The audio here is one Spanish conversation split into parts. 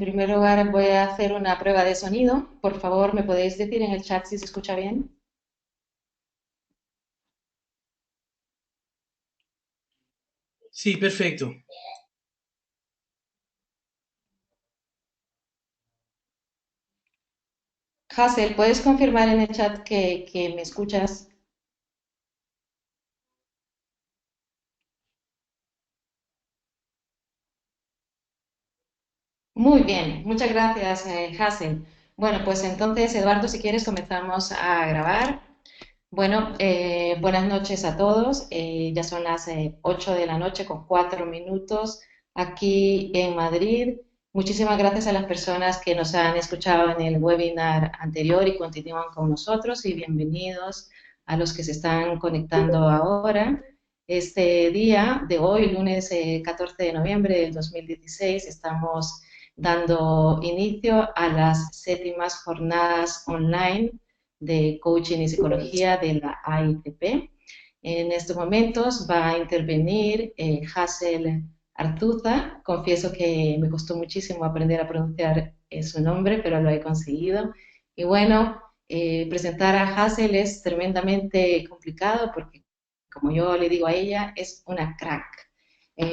En primer lugar, voy a hacer una prueba de sonido. Por favor, ¿me podéis decir en el chat si se escucha bien? Sí, perfecto. Hazel, ¿puedes confirmar en el chat que me escuchas? Muy bien, muchas gracias, Hazel. Bueno, pues entonces, Eduardo, si quieres, comenzamos a grabar. Bueno, buenas noches a todos. Ya son las 8 de la noche con 4 minutos aquí en Madrid. Muchísimas gracias a las personas que nos han escuchado en el webinar anterior y continúan con nosotros y bienvenidos a los que se están conectando ahora. Este día de hoy, lunes 14 de noviembre del 2016, estamos dando inicio a las séptimas jornadas online de coaching y psicología de la AICP. En estos momentos va a intervenir Hazel Artuza. Confieso que me costó muchísimo aprender a pronunciar su nombre, pero lo he conseguido. Y bueno, presentar a Hazel es tremendamente complicado porque, como yo le digo a ella, es una crack.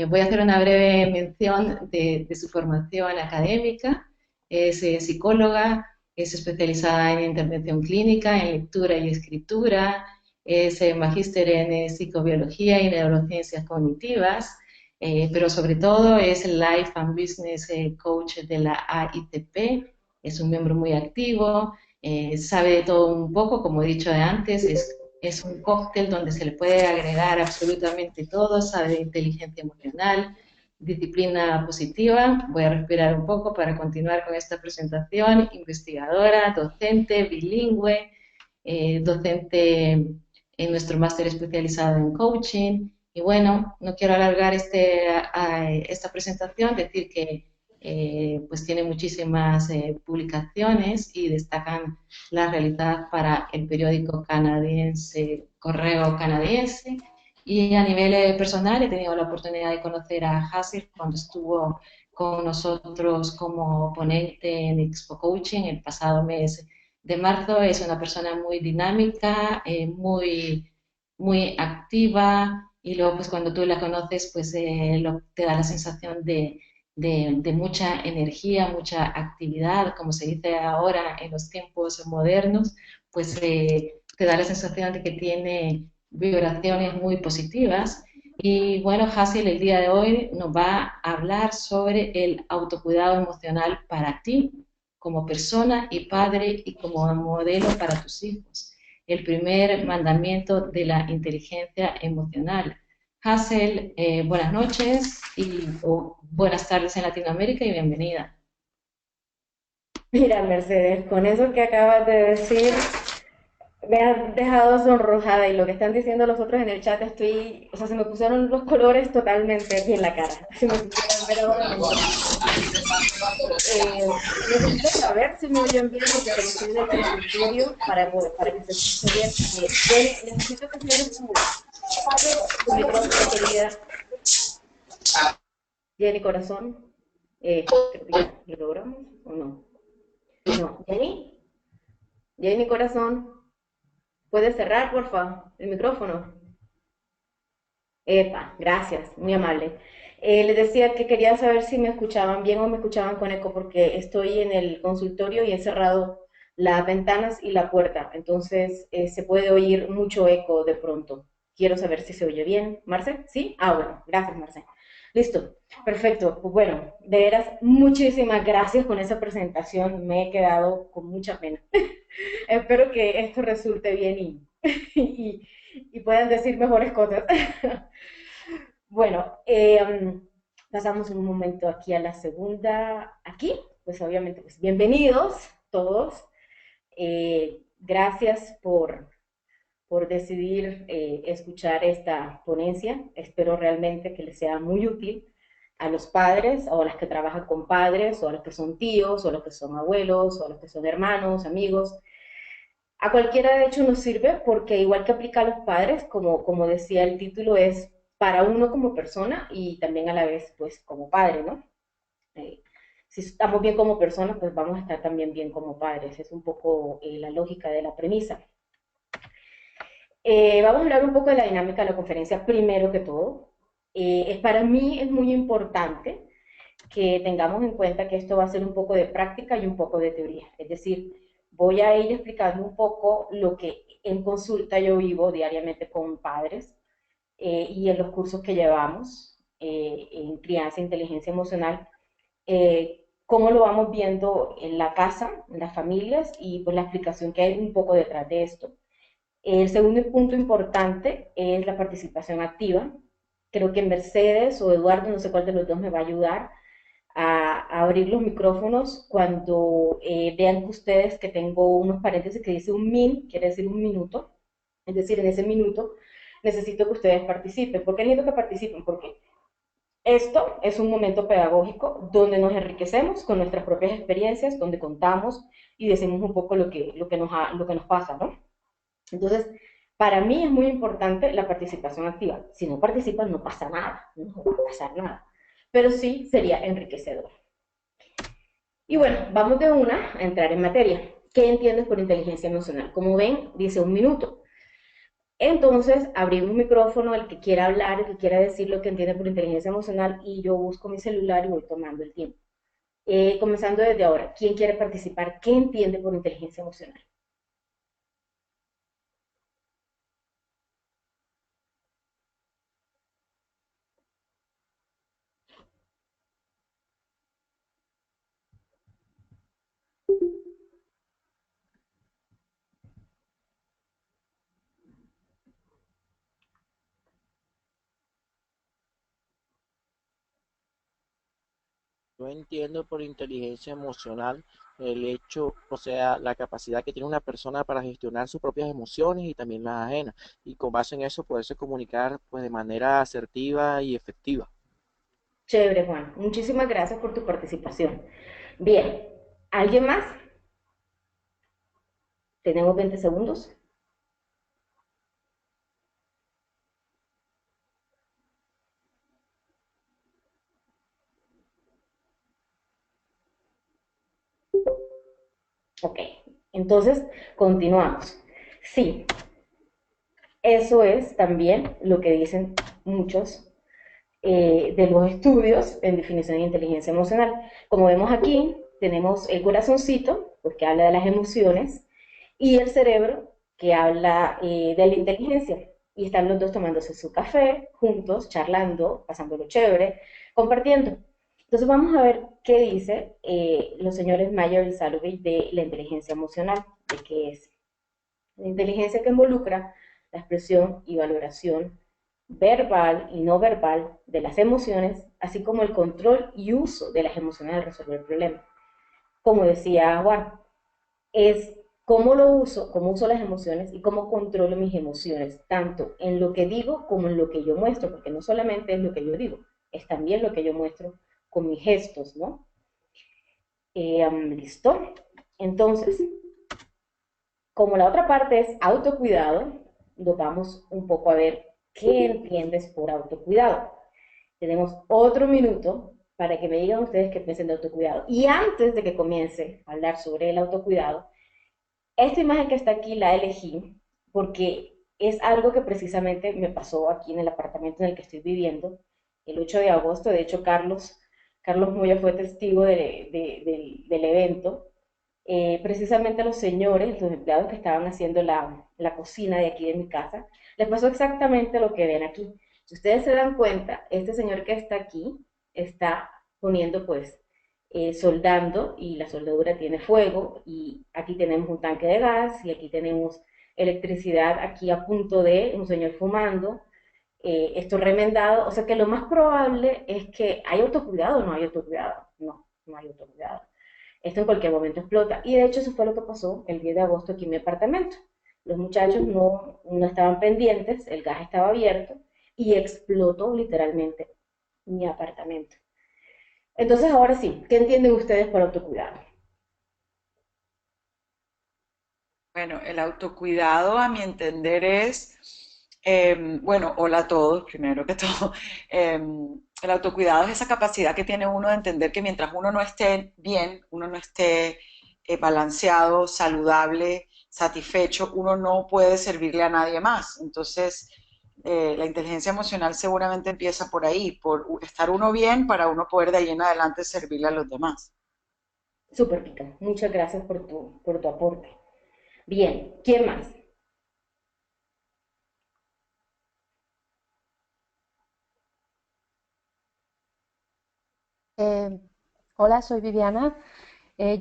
Voy a hacer una breve mención de su formación académica. Es psicóloga, es especializada en intervención clínica, en lectura y escritura, es magíster en psicobiología y neurociencias cognitivas, pero sobre todo es Life and Business Coach de la AITP, es un miembro muy activo, sabe de todo un poco, como he dicho de antes, es un cóctel donde se le puede agregar absolutamente todo, sabe de inteligencia emocional, disciplina positiva. Voy a respirar un poco para continuar con esta presentación. Investigadora, docente, bilingüe, docente en nuestro máster especializado en coaching. Y bueno, no quiero alargar esta presentación, decir que pues tiene muchísimas publicaciones y destacan las realizadas para el periódico canadiense, Correo Canadiense. Y a nivel personal he tenido la oportunidad de conocer a Hazel cuando estuvo con nosotros como ponente en Expo Coaching el pasado mes de marzo. Es una persona muy dinámica, muy activa y luego pues cuando tú la conoces pues te da la sensación de mucha energía, mucha actividad, como se dice ahora en los tiempos modernos, pues te da la sensación de que tiene vibraciones muy positivas. Y bueno, Hasil el día de hoy nos va a hablar sobre el autocuidado emocional para ti como persona y padre y como modelo para tus hijos. El primer mandamiento de la inteligencia emocional. Hazel, buenas noches o buenas tardes en Latinoamérica y bienvenida. Mira, Mercedes, con eso que acabas de decir, me has dejado sonrojada y lo que están diciendo los otros en el chat, estoy, o sea, se me pusieron los colores totalmente aquí en la cara. Si me pudieran ver ahora, necesito saber si me oyen bien porque como estoy en el consultorio para que se escuche bien. Jenny, necesito que cierres tu micrófono, querida. Jenny, corazón. Creo que ya lo logramos o no. No, Jenny, Jenny, corazón. ¿Puedes cerrar, porfa, el micrófono? Epa, gracias, muy amable. Les decía que quería saber si me escuchaban bien o me escuchaban con eco, porque estoy en el consultorio y he cerrado las ventanas y la puerta, entonces se puede oír mucho eco de pronto. Quiero saber si se oye bien. ¿Marce? ¿Sí? Ah, bueno, gracias, Marce. Listo, perfecto. Pues bueno, de veras, muchísimas gracias con esa presentación. Me he quedado con mucha pena. Espero que esto resulte bien y, y puedan decir mejores cosas. Bueno, pasamos un momento aquí a la segunda. Aquí, pues obviamente, pues bienvenidos todos. Gracias por decidir escuchar esta ponencia. Espero realmente que les sea muy útil a los padres o a las que trabajan con padres o a los que son tíos o a los que son abuelos o a los que son hermanos, amigos. A cualquiera de hecho nos sirve porque igual que aplica a los padres, como decía el título, es para uno como persona y también a la vez pues como padre, ¿no? Eh, si estamos bien como personas, pues vamos a estar también bien como padres. Es un poco la lógica de la premisa. Vamos a hablar un poco de la dinámica de la conferencia primero que todo. Para mí es muy importante que tengamos en cuenta que esto va a ser un poco de práctica y un poco de teoría. Es decir, voy a ir explicando un poco lo que en consulta yo vivo diariamente con padres y en los cursos que llevamos en crianza e inteligencia emocional, cómo lo vamos viendo en la casa, en las familias y pues la explicación que hay un poco detrás de esto. El segundo punto importante es la participación activa. Creo que Mercedes o Eduardo, no sé cuál de los dos me va a ayudar a abrir los micrófonos cuando vean que ustedes que tengo unos paréntesis que dice un min, quiere decir un minuto. Es decir, en ese minuto necesito que ustedes participen. ¿Por qué necesito que participen? Porque esto es un momento pedagógico donde nos enriquecemos con nuestras propias experiencias, donde contamos y decimos un poco lo que nos pasa, ¿no? Entonces, para mí es muy importante la participación activa. Si no participan, no pasa nada, no va a pasar nada. Pero sí sería enriquecedor. Y bueno, vamos de una a entrar en materia. ¿Qué entiendes por inteligencia emocional? Como ven, dice un minuto. Entonces, abrimos micrófono, el que quiera hablar, el que quiera decir lo que entiende por inteligencia emocional, y yo busco mi celular y voy tomando el tiempo. Comenzando desde ahora, ¿quién quiere participar? ¿Qué entiende por inteligencia emocional? Yo entiendo por inteligencia emocional el hecho, o sea, la capacidad que tiene una persona para gestionar sus propias emociones y también las ajenas, y con base en eso poderse comunicar pues de manera asertiva y efectiva. Chévere, Juan. Muchísimas gracias por tu participación. Bien, ¿alguien más? Tenemos 20 segundos. Ok, entonces continuamos. Sí, eso es también lo que dicen muchos de los estudios en definición de inteligencia emocional. Como vemos aquí, tenemos el corazoncito, pues, que habla de las emociones, y el cerebro, que habla de la inteligencia. Y están los dos tomándose su café, juntos, charlando, pasándolo chévere, compartiendo. Entonces vamos a ver qué dice los señores Mayer y Salovey de la inteligencia emocional, de qué es. La inteligencia que involucra la expresión y valoración verbal y no verbal de las emociones, así como el control y uso de las emociones al resolver problemas. Como decía Juan, es cómo lo uso, cómo uso las emociones y cómo controlo mis emociones, tanto en lo que digo como en lo que yo muestro, porque no solamente es lo que yo digo, es también lo que yo muestro con mis gestos, ¿no? ¿Listo? Entonces, como la otra parte es autocuidado, nos vamos un poco a ver qué entiendes por autocuidado. Tenemos otro minuto para que me digan ustedes qué piensan de autocuidado. Y antes de que comience a hablar sobre el autocuidado, esta imagen que está aquí la elegí porque es algo que precisamente me pasó aquí en el apartamento en el que estoy viviendo el 8 de agosto. De hecho, Carlos Moya fue testigo del evento. Precisamente a los señores, los empleados que estaban haciendo la cocina de aquí de mi casa, les pasó exactamente lo que ven aquí. Si ustedes se dan cuenta, este señor que está aquí está poniendo pues soldando y la soldadura tiene fuego y aquí tenemos un tanque de gas y aquí tenemos electricidad aquí a punto de un señor fumando, esto remendado, o sea que lo más probable es que hay autocuidado o no hay autocuidado, no hay autocuidado. Esto en cualquier momento explota. Y de hecho eso fue lo que pasó el 10 de agosto aquí en mi apartamento. Los muchachos no estaban pendientes, el gas estaba abierto y explotó literalmente mi apartamento. Entonces ahora sí, ¿qué entienden ustedes por autocuidado? Bueno, el autocuidado, a mi entender, es, bueno, hola a todos, primero que todo. El autocuidado es esa capacidad que tiene uno de entender que mientras uno no esté bien, uno no esté balanceado, saludable, satisfecho, uno no puede servirle a nadie más. Entonces, la inteligencia emocional seguramente empieza por ahí, por estar uno bien para uno poder de ahí en adelante servirle a los demás. Súper pica. Muchas gracias por tu aporte. Bien, ¿quién más? Eh, Hola, soy Viviana.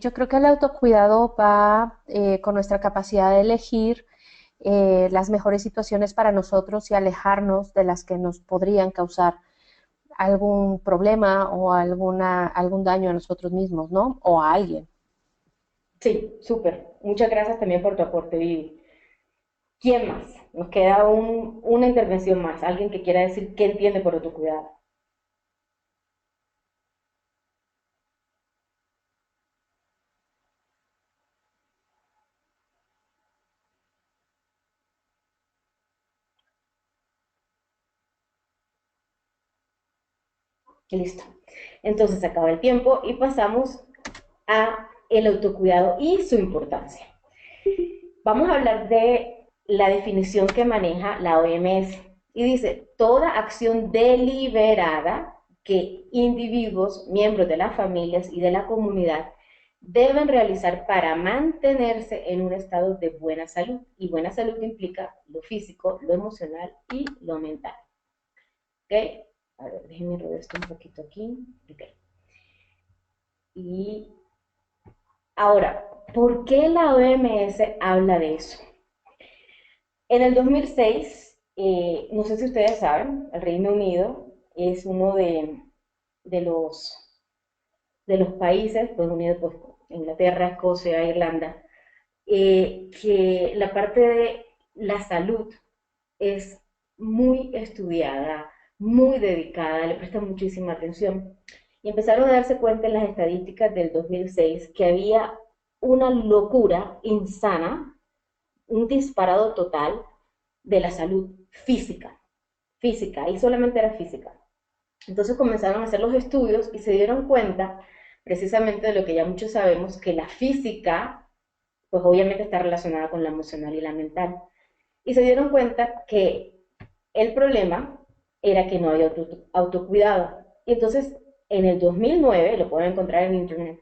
Yo creo que el autocuidado va con nuestra capacidad de elegir las mejores situaciones para nosotros y alejarnos de las que nos podrían causar algún problema o algún daño a nosotros mismos, ¿no? O a alguien. Sí, súper. Muchas gracias también por tu aporte, Vivi. ¿Quién más? Nos queda una intervención más. Alguien que quiera decir qué entiende por autocuidado. Listo. Entonces se acaba el tiempo y pasamos a el autocuidado y su importancia. Vamos a hablar de la definición que maneja la OMS y dice, toda acción deliberada que individuos, miembros de las familias y de la comunidad deben realizar para mantenerse en un estado de buena salud. Y buena salud implica lo físico, lo emocional y lo mental. ¿Ok? A ver, déjenme rodar esto un poquito aquí. Ok. Y ahora, ¿por qué la OMS habla de eso? En el 2006, no sé si ustedes saben, el Reino Unido es uno de los, de los países, pues unido pues, Inglaterra, Escocia, Irlanda, que la parte de la salud es muy estudiada, muy dedicada, le prestan muchísima atención. Y empezaron a darse cuenta en las estadísticas del 2006 que había una locura insana, un disparado total de la salud física, y solamente era física. Entonces comenzaron a hacer los estudios y se dieron cuenta precisamente de lo que ya muchos sabemos, que la física, pues obviamente está relacionada con la emocional y la mental. Y se dieron cuenta que el problema era que no había autocuidado. Y entonces, en el 2009, lo pueden encontrar en internet,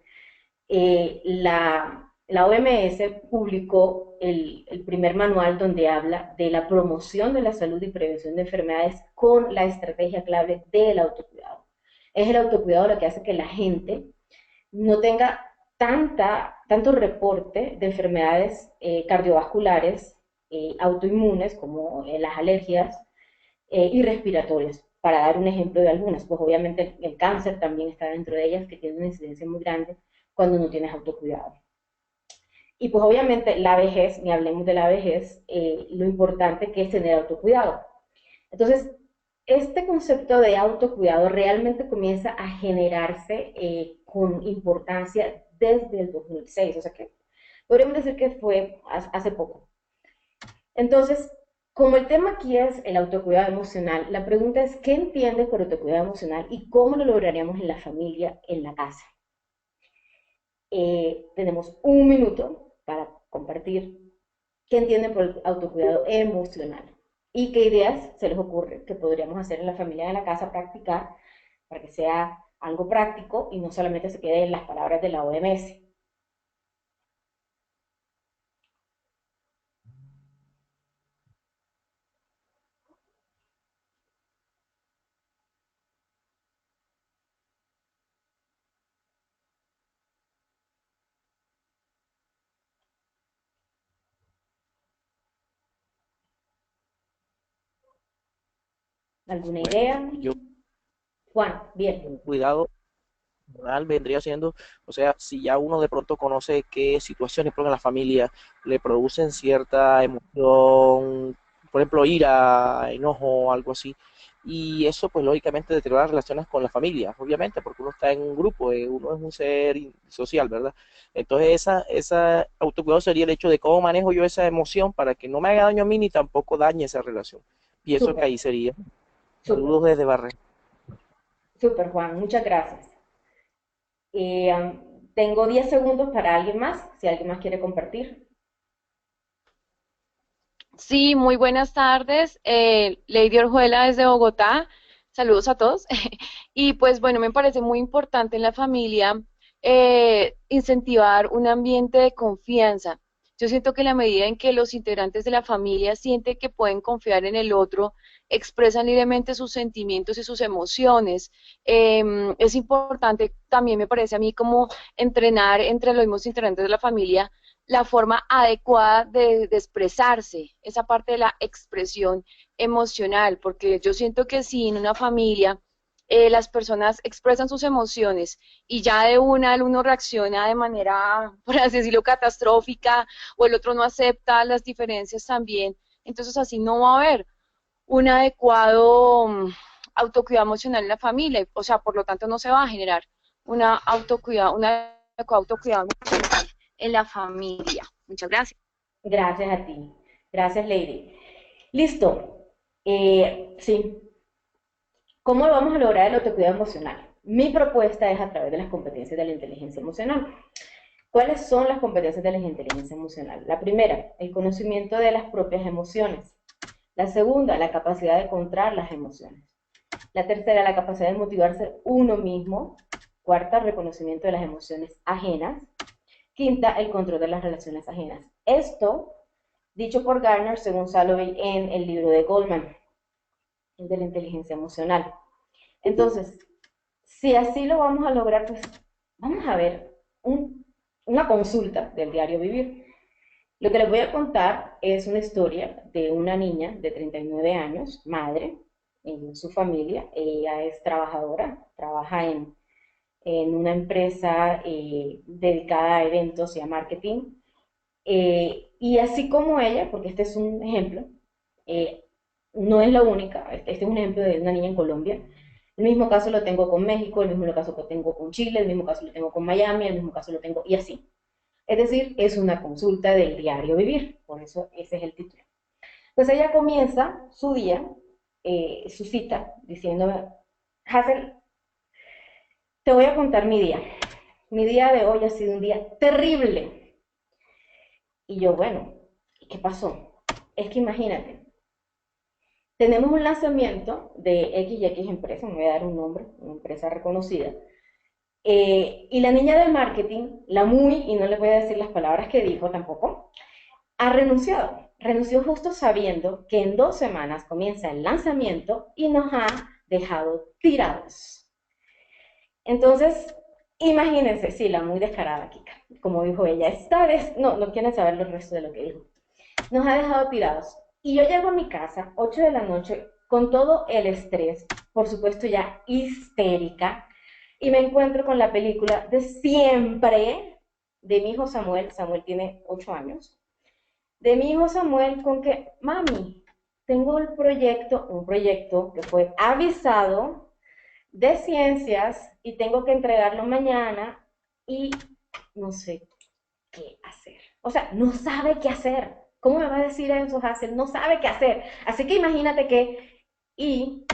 la OMS publicó el primer manual donde habla de la promoción de la salud y prevención de enfermedades con la estrategia clave del autocuidado. Es el autocuidado lo que hace que la gente no tenga tanto reporte de enfermedades cardiovasculares, autoinmunes, como las alergias y respiratorias. Para dar un ejemplo de algunas, pues obviamente el cáncer también está dentro de ellas, que tiene una incidencia muy grande cuando no tienes autocuidado. Y pues obviamente la vejez, ni hablemos de la vejez, lo importante que es tener autocuidado. Entonces, este concepto de autocuidado realmente comienza a generarse con importancia desde el 2006, o sea que podríamos decir que fue hace poco. Entonces, como el tema aquí es el autocuidado emocional, la pregunta es, ¿qué entiendes por autocuidado emocional y cómo lo lograríamos en la familia, en la casa? Tenemos un minuto para compartir qué entienden por autocuidado emocional y qué ideas se les ocurre que podríamos hacer en la familia, en la casa, practicar para que sea algo práctico y no solamente se quede en las palabras de la OMS. ¿Alguna Bueno, idea? yo Juan, bien. un cuidado personal vendría siendo, o sea, si ya uno de pronto conoce qué situaciones, por ejemplo, en la familia le producen cierta emoción, por ejemplo, ira, enojo, algo así, y eso pues lógicamente deteriora las relaciones con la familia, obviamente, porque uno está en un grupo, uno es un ser social, ¿verdad? Entonces esa autocuidado sería el hecho de cómo manejo yo esa emoción para que no me haga daño a mí ni tampoco dañe esa relación. Pienso que Súper, ahí sería. súper. Saludos desde Barre. Súper, Juan, muchas gracias. Tengo 10 segundos para alguien más, si alguien más quiere compartir. Sí, muy buenas tardes. Lady Orjuela desde Bogotá. Saludos a todos. Y pues bueno, me parece muy importante en la familia incentivar un ambiente de confianza. Yo siento que en la medida en que los integrantes de la familia sienten que pueden confiar en el otro, expresan libremente sus sentimientos y sus emociones. Es importante también, me parece a mí, como entrenar entre los mismos integrantes de la familia la forma adecuada de expresarse, esa parte de la expresión emocional, porque yo siento que si en una familia las personas expresan sus emociones y ya de una el uno reacciona de manera, por así decirlo, catastrófica, o el otro no acepta las diferencias también, entonces así no va a haber un adecuado autocuidado emocional en la familia, o sea, por lo tanto no se va a generar un adecuado autocuidado emocional en la familia. Muchas gracias. Gracias a ti. Gracias, Lady. Listo. Sí. ¿Cómo vamos a lograr el autocuidado emocional? Mi propuesta es a través de las competencias de la inteligencia emocional. ¿Cuáles son las competencias de la inteligencia emocional? La primera, el conocimiento de las propias emociones. La segunda, la capacidad de encontrar las emociones. La tercera, la capacidad de motivarse uno mismo. Cuarta, reconocimiento de las emociones ajenas. Quinta, el control de las relaciones ajenas. Esto, dicho por Garner, según Salovey, en el libro de Goldman, de la inteligencia emocional. Entonces, si así lo vamos a lograr, pues vamos a ver una consulta del diario vivir. Lo que les voy a contar es una historia de una niña de 39 años, madre, en su familia. Ella es trabajadora, trabaja en una empresa dedicada a eventos y a marketing. Y así como ella, porque este es un ejemplo, eh, no es la única, este es un ejemplo de una niña en Colombia. El mismo caso lo tengo con México, el mismo caso lo tengo con Chile, el mismo caso lo tengo con Miami, el mismo caso lo tengo y así. Es decir, es una consulta del diario vivir, por eso ese es el título. Pues ella comienza su día, su cita, diciéndome, Hazel, te voy a contar mi día. Mi día de hoy ha sido un día terrible. Y yo, bueno, ¿qué pasó? Es que imagínate, tenemos un lanzamiento de X y X empresa, me voy a dar un nombre, una empresa reconocida, y la niña de marketing, la muy, y no le voy a decir las palabras que dijo tampoco, ha renunciado. Renunció justo sabiendo que en 2 semanas comienza el lanzamiento y nos ha dejado tirados. Entonces, imagínense, sí, la muy descarada Kika, como dijo ella, esta vez, no quieren saber el resto de lo que dijo. Nos ha dejado tirados. Y yo llego a mi casa, 8 de la noche, con todo el estrés, por supuesto ya histérica, y me encuentro con la película de siempre de mi hijo Samuel. Samuel tiene 8 años. De mi hijo Samuel con que, mami, tengo un proyecto que fue avisado de ciencias y tengo que entregarlo mañana y no sé qué hacer. O sea, no sabe qué hacer. ¿Cómo me va a decir eso, Hazel? No sabe qué hacer. Así que imagínate que, ¿y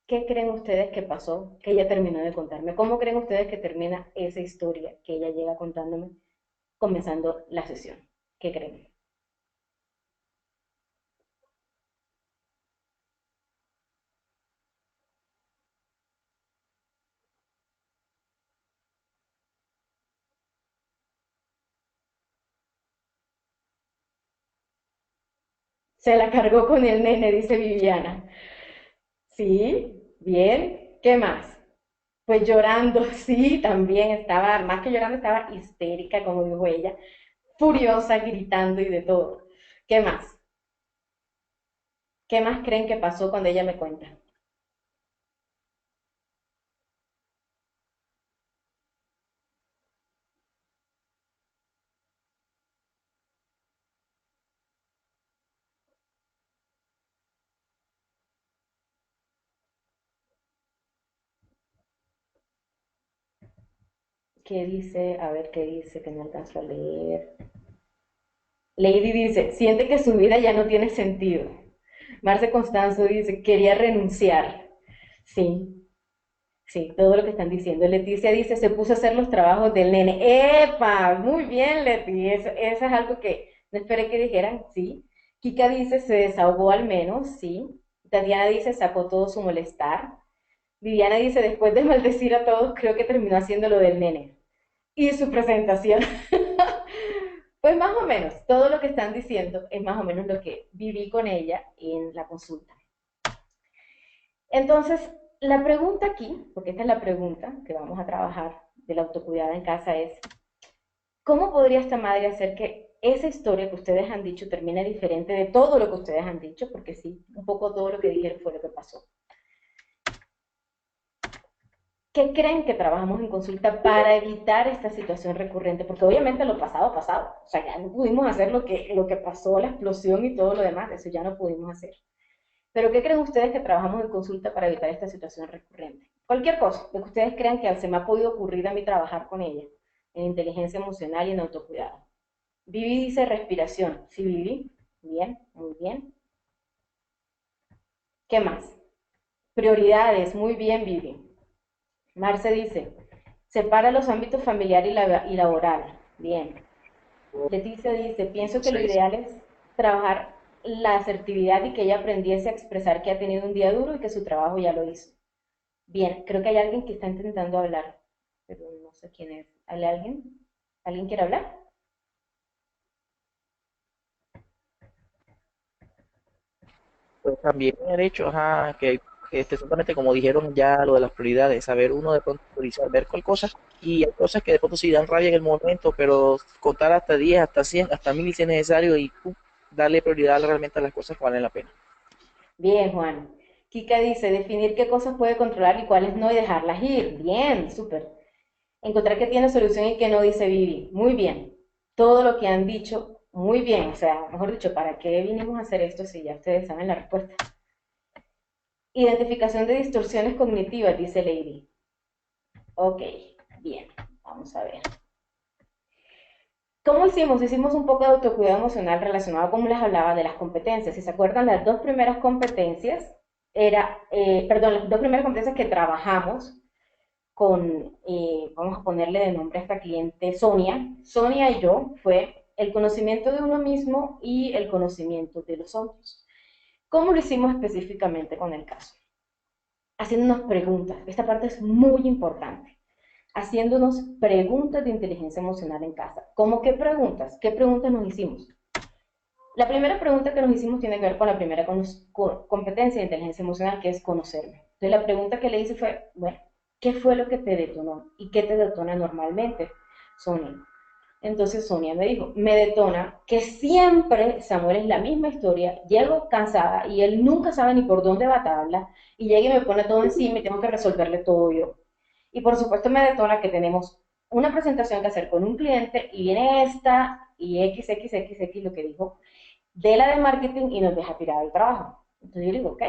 qué creen ustedes que pasó? Que ella terminó de contarme. ¿Cómo creen ustedes que termina esa historia que ella llega contándome comenzando la sesión? ¿Qué creen? Se la cargó con el nene, dice Viviana. Sí, bien. ¿Qué más? Pues llorando, sí, también estaba, más que llorando, estaba histérica, como dijo ella, furiosa, gritando y de todo. ¿Qué más? ¿Qué más creen que pasó cuando ella me cuenta? ¿Qué dice? A ver qué dice, que no alcanzo a leer. Lady dice, siente que su vida ya no tiene sentido. Marce Constanzo dice, quería renunciar. Sí, Sí, todo lo que están diciendo. Leticia dice, se puso a hacer los trabajos del nene. ¡Epa! Muy bien, Leti. Eso es algo que no esperé que dijeran, sí. Kika dice, se desahogó al menos, sí. Tatiana dice, sacó todo su molestar. Viviana dice, después de maldecir a todos, creo que terminó haciendo lo del nene. Y su presentación. Pues más o menos, todo lo que están diciendo es más o menos lo que viví con ella en la consulta. Entonces, la pregunta aquí, porque esta es la pregunta que vamos a trabajar del autocuidado en casa, es, ¿cómo podría esta madre hacer que esa historia que ustedes han dicho termine diferente de todo lo que ustedes han dicho? Porque sí, un poco todo lo que dijeron fue lo que pasó. ¿Qué creen que trabajamos en consulta para evitar esta situación recurrente? Porque obviamente lo pasado, pasado. O sea, ya no pudimos hacer lo que pasó, la explosión y todo lo demás, eso ya no pudimos hacer. Pero ¿qué creen ustedes que trabajamos en consulta para evitar esta situación recurrente? Cualquier cosa, lo que ustedes crean que se me ha podido ocurrir a mí trabajar con ella, en inteligencia emocional y en autocuidado. Vivi dice respiración. Sí, Vivi. Bien, muy bien. ¿Qué más? Prioridades. Muy bien, Vivi. Marce dice, separa los ámbitos familiar y laboral. Bien. Leticia dice, pienso que lo ideal es trabajar la asertividad y que ella aprendiese a expresar que ha tenido un día duro y que su trabajo ya lo hizo. Bien, creo que hay alguien que está intentando hablar, pero no sé quién es. ¿Hay alguien? ¿Alguien quiere hablar? Pues también el hecho, ajá, que justamente como dijeron ya lo de las prioridades, saber uno de pronto priorizar, ver cuál cosa, y hay cosas que de pronto sí dan rabia en el momento, pero contar hasta 10 hasta 100 hasta 1000 si es necesario y darle prioridad realmente a las cosas que valen la pena. Bien, Juan. Kika dice, definir qué cosas puede controlar y cuáles no y dejarlas ir. Bien, súper. Encontrar qué tiene solución y qué no, dice Vivi. Muy bien. Todo lo que han dicho, muy bien. O sea, mejor dicho, ¿para qué vinimos a hacer esto si ya ustedes saben la respuesta? Identificación de distorsiones cognitivas, dice Lady. Ok, bien. Vamos a ver. ¿Cómo hicimos? Hicimos un poco de autocuidado emocional relacionado, como les hablaba, de las competencias. Si se acuerdan, las dos primeras competencias perdón, las dos primeras competencias que trabajamos con, vamos a ponerle de nombre a esta cliente Sonia. Sonia y yo fue el conocimiento de uno mismo y el conocimiento de los otros. ¿Cómo lo hicimos específicamente con el caso? Haciéndonos preguntas. Esta parte es muy importante. Haciéndonos preguntas de inteligencia emocional en casa. ¿Cómo qué preguntas? ¿Qué preguntas nos hicimos? La primera pregunta que nos hicimos tiene que ver con la primera competencia de inteligencia emocional, que es conocerme. Entonces la pregunta que le hice fue, bueno, ¿qué fue lo que te detonó? ¿Y qué te detona normalmente, Sonia? Entonces Sonia me dijo, me detona que siempre Samuel es la misma historia, llego cansada y él nunca sabe ni por dónde va a tabla, y llega y me pone todo encima y tengo que resolverle todo yo. Y por supuesto me detona que tenemos una presentación que hacer con un cliente y viene esta y XXXX lo que dijo de la de marketing y nos deja tirado el trabajo. Entonces yo digo, ok,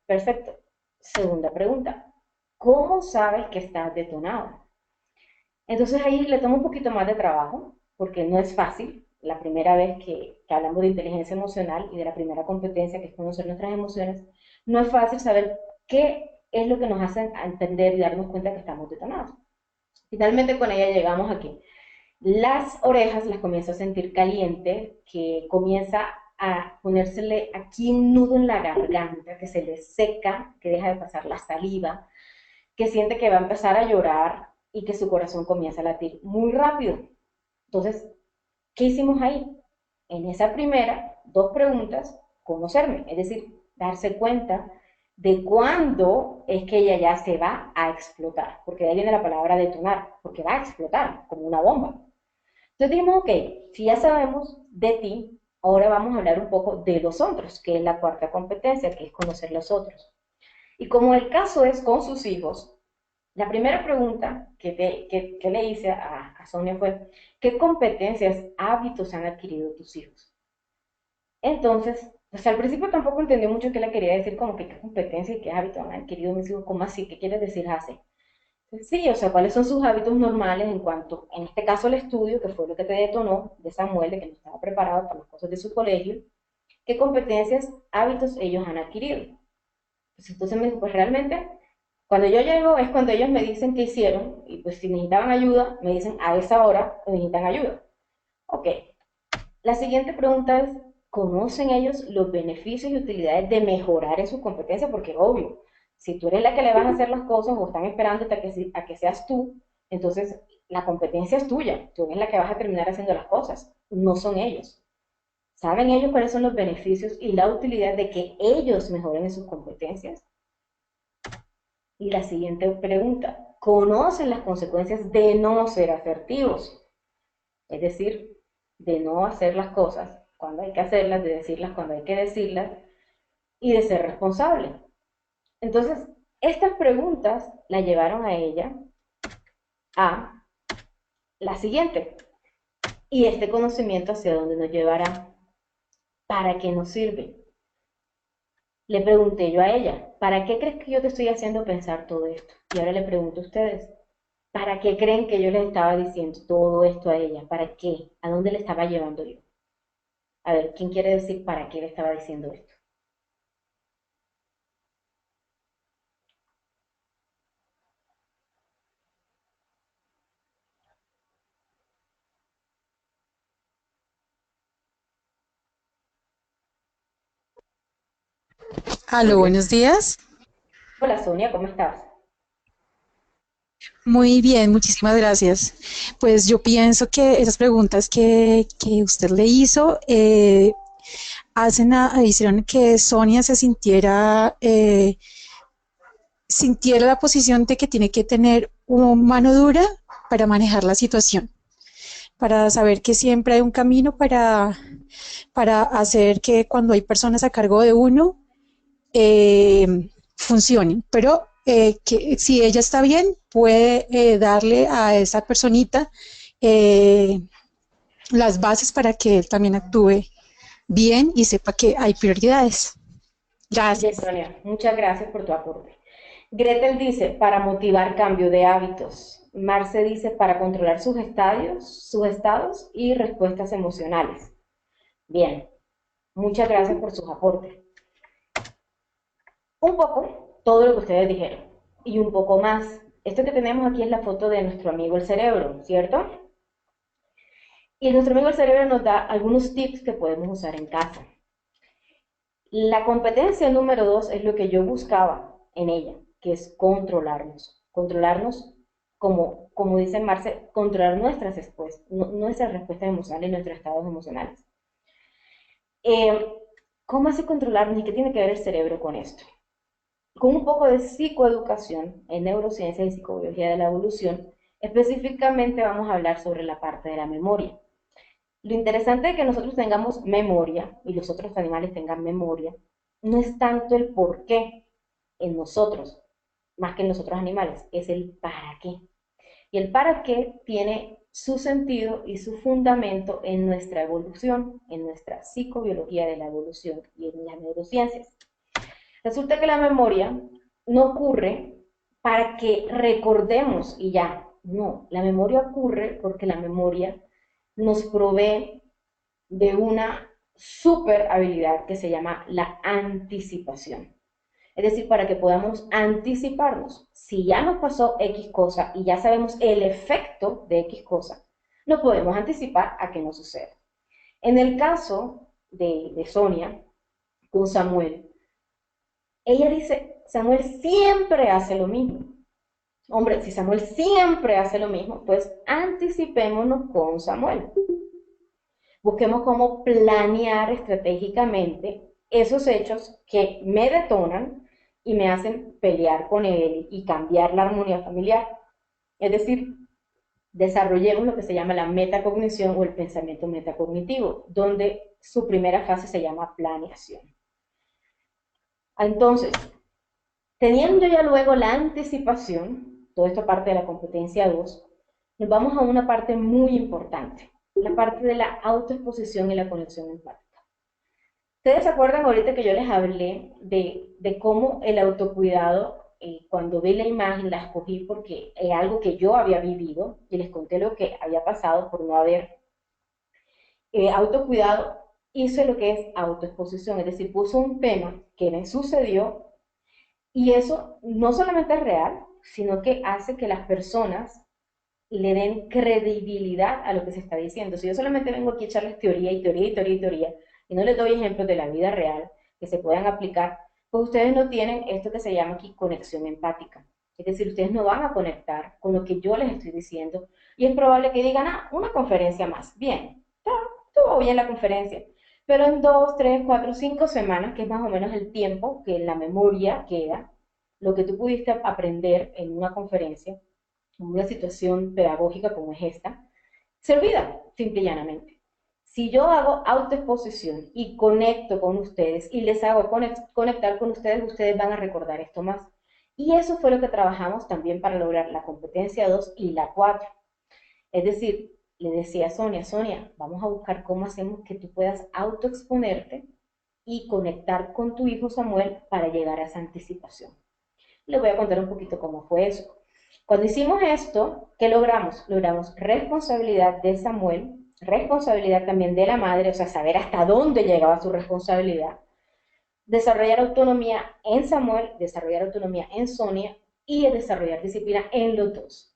perfecto. Segunda pregunta, ¿cómo sabes que estás detonado? Entonces ahí le tomo un poquito más de trabajo, porque no es fácil. La primera vez que hablamos de inteligencia emocional y de la primera competencia, que es conocer nuestras emociones, no es fácil saber qué es lo que nos hace entender y darnos cuenta que estamos detonados. Finalmente con ella llegamos aquí. Las orejas las comienzo a sentir caliente, que comienza a ponérsele aquí un nudo en la garganta, que se le seca, que deja de pasar la saliva, que siente que va a empezar a llorar y que su corazón comienza a latir muy rápido. Entonces, ¿qué hicimos ahí? En esa primera, dos preguntas, conocerme, es decir, darse cuenta de cuándo es que ella ya se va a explotar, porque de ahí viene la palabra detonar, porque va a explotar como una bomba. Entonces dijimos, ok, si ya sabemos de ti, ahora vamos a hablar un poco de los otros, que es la cuarta competencia, que es conocer los otros. Y como el caso es con sus hijos, la primera pregunta que le hice a Sonia fue, ¿qué competencias, hábitos han adquirido tus hijos? Entonces, pues al principio tampoco entendí mucho qué le quería decir, como que qué competencia y qué hábitos han adquirido mis hijos, ¿cómo así? ¿Qué quieres decir, hace? Sí, o sea, ¿cuáles son sus hábitos normales en cuanto, en este caso, el estudio, que fue lo que te detonó de Samuel, de que no estaba preparado para las cosas de su colegio? ¿Qué competencias, hábitos ellos han adquirido? Pues entonces me dijo, pues realmente Cuando yo llego es cuando ellos me dicen qué hicieron y pues si necesitaban ayuda, me dicen a esa hora que necesitan ayuda. Ok, la siguiente pregunta es, ¿conocen ellos los beneficios y utilidades de mejorar en sus competencias? Porque obvio, si tú eres la que le vas a hacer las cosas o están esperando a que seas tú, entonces la competencia es tuya, tú eres la que vas a terminar haciendo las cosas, no son ellos. ¿Saben ellos cuáles son los beneficios y la utilidad de que ellos mejoren en sus competencias? Y la siguiente pregunta, ¿conocen las consecuencias de no ser asertivos? Es decir, de no hacer las cosas cuando hay que hacerlas, de decirlas cuando hay que decirlas y de ser responsable. Entonces, estas preguntas la llevaron a ella a la siguiente. ¿Y este conocimiento hacia dónde nos llevará? ¿Para qué nos sirve? Le pregunté yo a ella, ¿para qué crees que yo te estoy haciendo pensar todo esto? Y ahora le pregunto a ustedes, ¿para qué creen que yo les estaba diciendo todo esto a ella? ¿Para qué? ¿A dónde le estaba llevando yo? A ver, ¿quién quiere decir para qué le estaba diciendo esto? Muy Aló, bien. buenos días. Hola Sonia, ¿cómo estás? Muy bien, muchísimas gracias. Pues yo pienso que esas preguntas que usted le hizo hicieron que Sonia se sintiera la posición de que tiene que tener una mano dura para manejar la situación, para saber que siempre hay un camino para hacer que cuando hay personas a cargo de uno, funcionen, pero que si ella está bien, puede darle a esa personita eh, las bases para que él también actúe bien y sepa que hay prioridades. Bien, Gracias. Sonia, muchas gracias por tu aporte. Gretel dice, para motivar cambio de hábitos. Marce dice, para controlar sus estados y respuestas emocionales. Bien, muchas gracias por sus aportes. Un poco, todo lo que ustedes dijeron, y un poco más. Esto que tenemos aquí es la foto de nuestro amigo el cerebro, ¿cierto? Y nuestro amigo el cerebro nos da algunos tips que podemos usar en casa. La competencia número 2 es lo que yo buscaba en ella, que es controlarnos. Controlarnos, como dice Marce, controlar nuestras respuestas emocionales y nuestros estados emocionales. Eh, ¿Cómo hace controlarnos y qué tiene que ver el cerebro con esto? Con un poco de psicoeducación en neurociencia y psicobiología de la evolución, específicamente vamos a hablar sobre la parte de la memoria. Lo interesante de que nosotros tengamos memoria y los otros animales tengan memoria no es tanto el por qué en nosotros, más que en los otros animales, es el para qué. Y el para qué tiene su sentido y su fundamento en nuestra evolución, en nuestra psicobiología de la evolución y en las neurociencias. Resulta que la memoria no ocurre para que recordemos y ya, no, la memoria ocurre porque la memoria nos provee de una super habilidad que se llama la anticipación. Es decir, para que podamos anticiparnos. Si ya nos pasó X cosa y ya sabemos el efecto de X cosa, no podemos anticipar a que no suceda. En el caso de Sonia con Samuel, ella dice, Samuel siempre hace lo mismo. Hombre, si Samuel siempre hace lo mismo, pues anticipémonos con Samuel. Busquemos cómo planear estratégicamente esos hechos que me detonan y me hacen pelear con él y cambiar la armonía familiar. Es decir, desarrollemos lo que se llama la metacognición o el pensamiento metacognitivo, donde su primera fase se llama planeación. Entonces, teniendo ya luego la anticipación, todo esto parte de la competencia 2, nos vamos a una parte muy importante, la parte de la autoexposición y la conexión empática. ¿Ustedes se acuerdan ahorita que yo les hablé de cómo el autocuidado, cuando vi la imagen, la escogí porque es algo que yo había vivido y les conté lo que había pasado por no haber autocuidado, hice lo que es autoexposición, es decir, puso un tema que me sucedió Y eso no solamente es real, sino que hace que las personas le den credibilidad a lo que se está diciendo. Si yo solamente vengo aquí a echarles teoría y teoría y teoría y teoría, y no les doy ejemplos de la vida real que se puedan aplicar, pues ustedes no tienen esto que se llama aquí conexión empática. Es decir, ustedes no van a conectar con lo que yo les estoy diciendo, y es probable que digan, ah, una conferencia más. Bien, estuvo bien la conferencia. Pero en 2, 3, 4, 5 semanas, que es más o menos el tiempo que en la memoria queda, lo que tú pudiste aprender en una conferencia, en una situación pedagógica como es esta, se olvida, simple y llanamente. Si yo hago autoexposición y conecto con ustedes y les hago conectar con ustedes, ustedes van a recordar esto más. Y eso fue lo que trabajamos también para lograr la competencia 2 y la 4. Es decir, le decía a Sonia, Sonia, vamos a buscar cómo hacemos que tú puedas autoexponerte y conectar con tu hijo Samuel para llegar a esa anticipación. Les voy a contar un poquito cómo fue eso. Cuando hicimos esto, ¿qué logramos? Logramos responsabilidad de Samuel, responsabilidad también de la madre, o sea, saber hasta dónde llegaba su responsabilidad, desarrollar autonomía en Samuel, desarrollar autonomía en Sonia y desarrollar disciplina en los dos.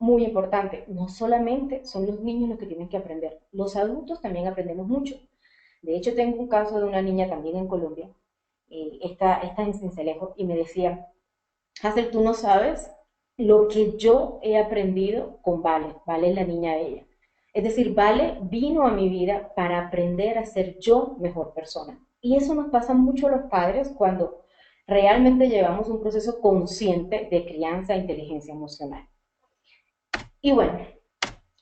Muy importante, no solamente son los niños los que tienen que aprender, los adultos también aprendemos mucho. De hecho, tengo un caso de una niña también en Colombia, esta en Cincelejo, y me decía, Hazel, tú no sabes lo que yo he aprendido con Vale. Vale es la niña de ella. Es decir, Vale vino a mi vida para aprender a ser yo mejor persona. Y eso nos pasa mucho a los padres cuando realmente llevamos un proceso consciente de crianza e inteligencia emocional. Y bueno,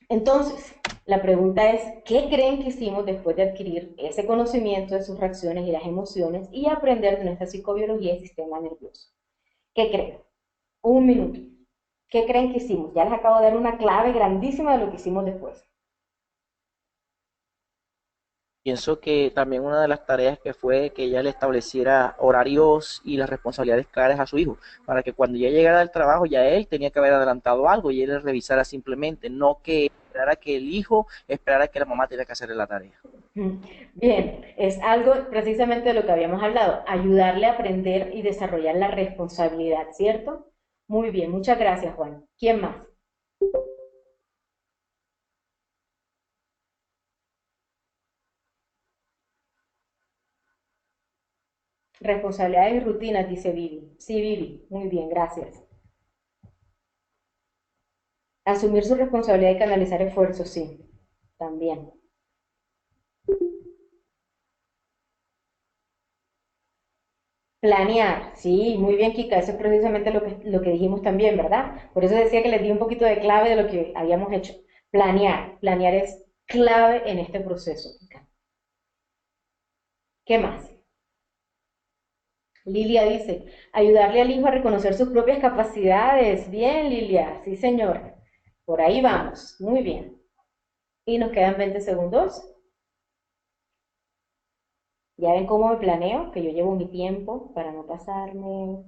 entonces, la pregunta es, ¿qué creen que hicimos después de adquirir ese conocimiento de sus reacciones y las emociones y aprender de nuestra psicobiología y sistema nervioso? ¿Qué creen? Un minuto. ¿Qué creen que hicimos? Ya les acabo de dar una clave grandísima de lo que hicimos después. Pienso que también una de las tareas que fue que ella le estableciera horarios y las responsabilidades claras a su hijo, para que cuando ya llegara del trabajo ya él tenía que haber adelantado algo y él le revisara simplemente, no que esperara que el hijo esperara que la mamá tenía que hacerle la tarea. Bien, es algo precisamente de lo que habíamos hablado, ayudarle a aprender y desarrollar la responsabilidad, ¿cierto? Muy bien, muchas gracias, Juan. ¿Quién más? Responsabilidades y rutinas, dice Vivi. Sí, Vivi, muy bien, gracias. Asumir su responsabilidad y canalizar esfuerzos, sí, también. Planear, sí, muy bien, Kika, eso es precisamente lo que dijimos también, ¿verdad? Por eso decía que les di un poquito de clave de lo que habíamos hecho. Planear es clave en este proceso, Kika. ¿Qué más? Lilia dice, ayudarle al hijo a reconocer sus propias capacidades. Bien, Lilia, sí, señora. Por ahí vamos, muy bien. Y nos quedan 20 segundos. Ya ven cómo me planeo, que yo llevo mi tiempo para no pasarme.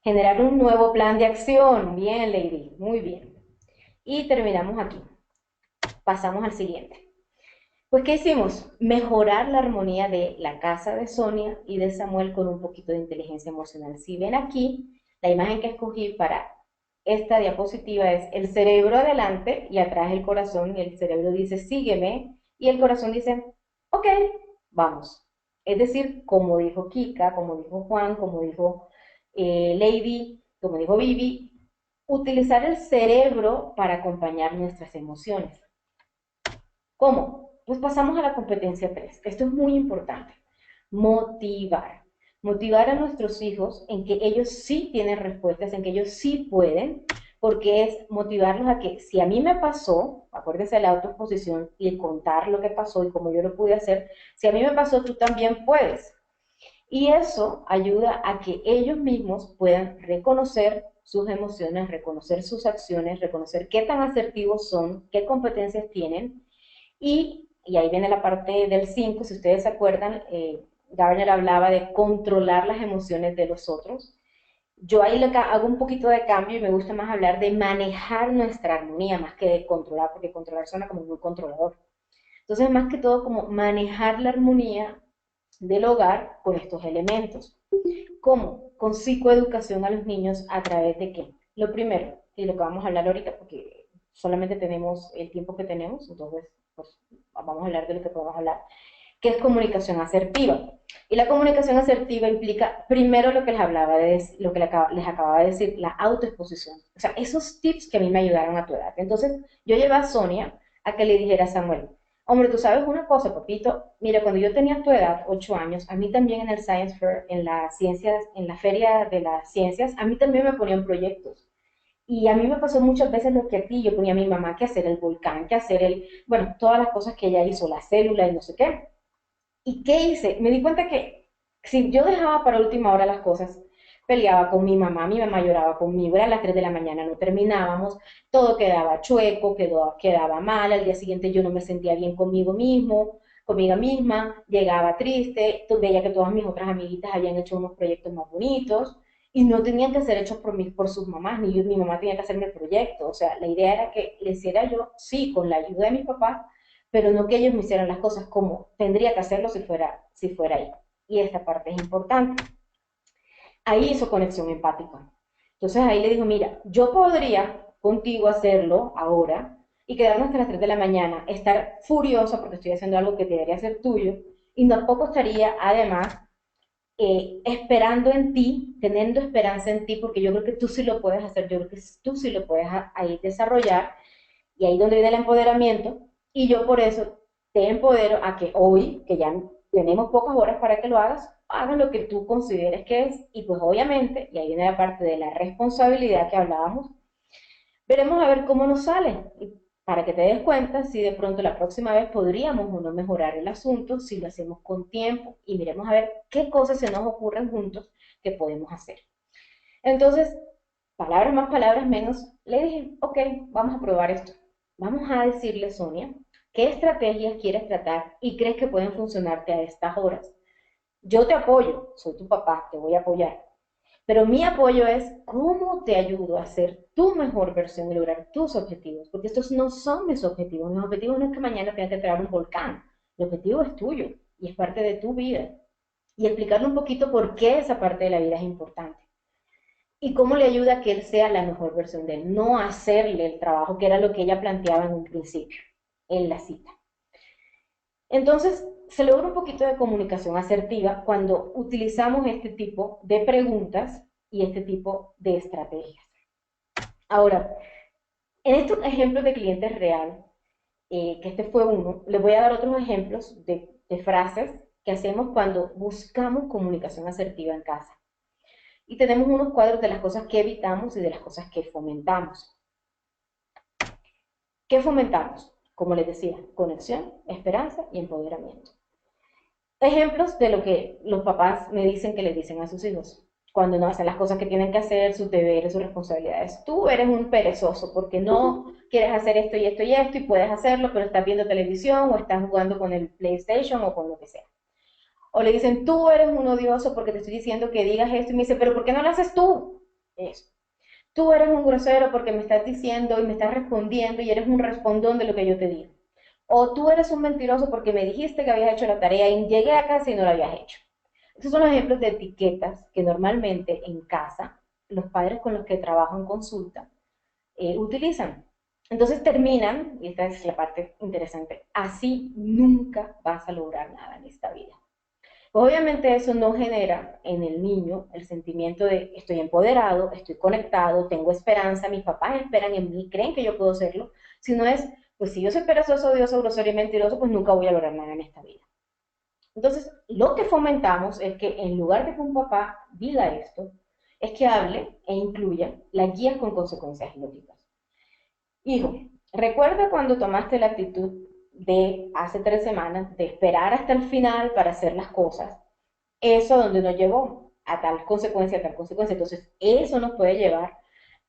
Generar un nuevo plan de acción. Bien, Lady, muy bien. Y terminamos aquí. Pasamos al siguiente. Pues, ¿qué hicimos? Mejorar la armonía de la casa de Sonia y de Samuel con un poquito de inteligencia emocional. Si ven aquí, la imagen que escogí para esta diapositiva es el cerebro adelante y atrás el corazón, y el cerebro dice, sígueme, y el corazón dice, ok, vamos. Es decir, como dijo Kika, como dijo Juan, como dijo Lady, como dijo Vivi, utilizar el cerebro para acompañar nuestras emociones. ¿Cómo? Pues pasamos a la competencia 3. Esto es muy importante. Motivar. Motivar a nuestros hijos en que ellos sí tienen respuestas, en que ellos sí pueden, porque es motivarlos a que si a mí me pasó, acuérdense de la autoexposición y el contar lo que pasó y cómo yo lo pude hacer, si a mí me pasó, tú también puedes. Y eso ayuda a que ellos mismos puedan reconocer sus emociones, reconocer sus acciones, reconocer qué tan asertivos son, qué competencias tienen. Y ahí viene la parte del 5, si ustedes se acuerdan, Gardner hablaba de controlar las emociones de los otros. Yo ahí hago un poquito de cambio y me gusta más hablar de manejar nuestra armonía más que de controlar, porque controlar suena como muy controlador. Entonces, más que todo, como manejar la armonía del hogar con estos elementos. ¿Cómo? Con psicoeducación a los niños a través de qué. Lo primero, y lo que vamos a hablar ahorita, porque solamente tenemos el tiempo que tenemos, entonces pues, vamos a hablar de lo que podemos hablar, que es comunicación asertiva. Y la comunicación asertiva implica primero lo que les hablaba de, lo que les acababa de decir, la autoexposición. O sea, esos tips que a mí me ayudaron a tu edad. Entonces, yo llevé a Sonia a que le dijera a Samuel, hombre, tú sabes una cosa, papito, mira, cuando yo tenía tu edad, 8 años, a mí también en el Science Fair, en las ciencias, en la feria de las ciencias, a mí también me ponían proyectos. Y a mí me pasó muchas veces lo que a ti, yo ponía a mi mamá que hacer el volcán, que hacer el, bueno, todas las cosas que ella hizo, la célula y no sé qué. ¿Y qué hice? Me di cuenta que si yo dejaba para última hora las cosas, peleaba con mi mamá lloraba conmigo, eran las 3 de la mañana, no terminábamos, todo quedaba chueco, quedaba mal, al día siguiente yo no me sentía bien conmigo mismo, conmigo misma, llegaba triste, veía que todas mis otras amiguitas habían hecho unos proyectos más bonitos y no tenían que ser hechos por mí, por sus mamás, ni yo, mi mamá tenía que hacerme el proyecto, o sea, la idea era que le hiciera yo, sí, con la ayuda de mis papás, pero no que ellos me hicieran las cosas como tendría que hacerlo si fuera ahí. Y esta parte es importante. Ahí hizo conexión empática. Entonces ahí le dijo, mira, yo podría contigo hacerlo ahora y quedarnos hasta las 3 de la mañana, estar furiosa porque estoy haciendo algo que debería ser tuyo y tampoco estaría además esperando en ti, teniendo esperanza en ti, porque yo creo que tú sí lo puedes hacer, yo creo que tú sí lo puedes ahí desarrollar y ahí donde viene el empoderamiento, y yo por eso te empodero a que hoy, que ya tenemos pocas horas para que lo hagas lo que tú consideres que es, y pues obviamente, y ahí viene la parte de la responsabilidad que hablábamos, veremos a ver cómo nos sale, y para que te des cuenta si de pronto la próxima vez podríamos o no mejorar el asunto, si lo hacemos con tiempo, y miremos a ver qué cosas se nos ocurren juntos que podemos hacer. Entonces, palabras más, palabras menos, le dije, ok, vamos a probar esto. Vamos a decirle, Sonia, qué estrategias quieres tratar y crees que pueden funcionarte a estas horas. Yo te apoyo, soy tu papá, te voy a apoyar. Pero mi apoyo es cómo te ayudo a ser tu mejor versión y lograr tus objetivos. Porque estos no son mis objetivos. Mis objetivos no es que mañana tenga que traer un volcán. El objetivo es tuyo y es parte de tu vida. Y explicarle un poquito por qué esa parte de la vida es importante y cómo le ayuda a que él sea la mejor versión de él, no hacerle el trabajo que era lo que ella planteaba en un principio, en la cita. Entonces, se logra un poquito de comunicación asertiva cuando utilizamos este tipo de preguntas y este tipo de estrategias. Ahora, en estos ejemplos de clientes real, que este fue uno, les voy a dar otros ejemplos de frases que hacemos cuando buscamos comunicación asertiva en casa. Y tenemos unos cuadros de las cosas que evitamos y de las cosas que fomentamos. ¿Qué fomentamos? Como les decía, conexión, esperanza y empoderamiento. Ejemplos de lo que los papás me dicen que les dicen a sus hijos cuando no hacen las cosas que tienen que hacer, sus deberes, sus responsabilidades. Tú eres un perezoso porque no quieres hacer esto y esto y esto y puedes hacerlo, pero estás viendo televisión o estás jugando con el PlayStation o con lo que sea. O le dicen, tú eres un odioso porque te estoy diciendo que digas esto. Y me dice, pero ¿por qué no lo haces tú? Eso. Tú eres un grosero porque me estás diciendo y me estás respondiendo y eres un respondón de lo que yo te digo. O tú eres un mentiroso porque me dijiste que habías hecho la tarea y llegué a casa y no la habías hecho. Estos son los ejemplos de etiquetas que normalmente en casa los padres con los que trabajo en consulta utilizan. Entonces terminan, y esta es la parte interesante, así nunca vas a lograr nada en esta vida. Obviamente eso no genera en el niño el sentimiento de estoy empoderado, estoy conectado, tengo esperanza, mis papás esperan en mí, creen que yo puedo hacerlo, sino es, pues si yo soy perezoso, odioso, grosero y mentiroso, pues nunca voy a lograr nada en esta vida. Entonces, lo que fomentamos es que en lugar de que un papá diga esto, es que hable e incluya las guías con consecuencias lógicas. Hijo, recuerda cuando tomaste la actitud de hace 3 semanas de esperar hasta el final para hacer las cosas. Eso donde nos llevó a tal consecuencia, a tal consecuencia. Entonces, eso nos puede llevar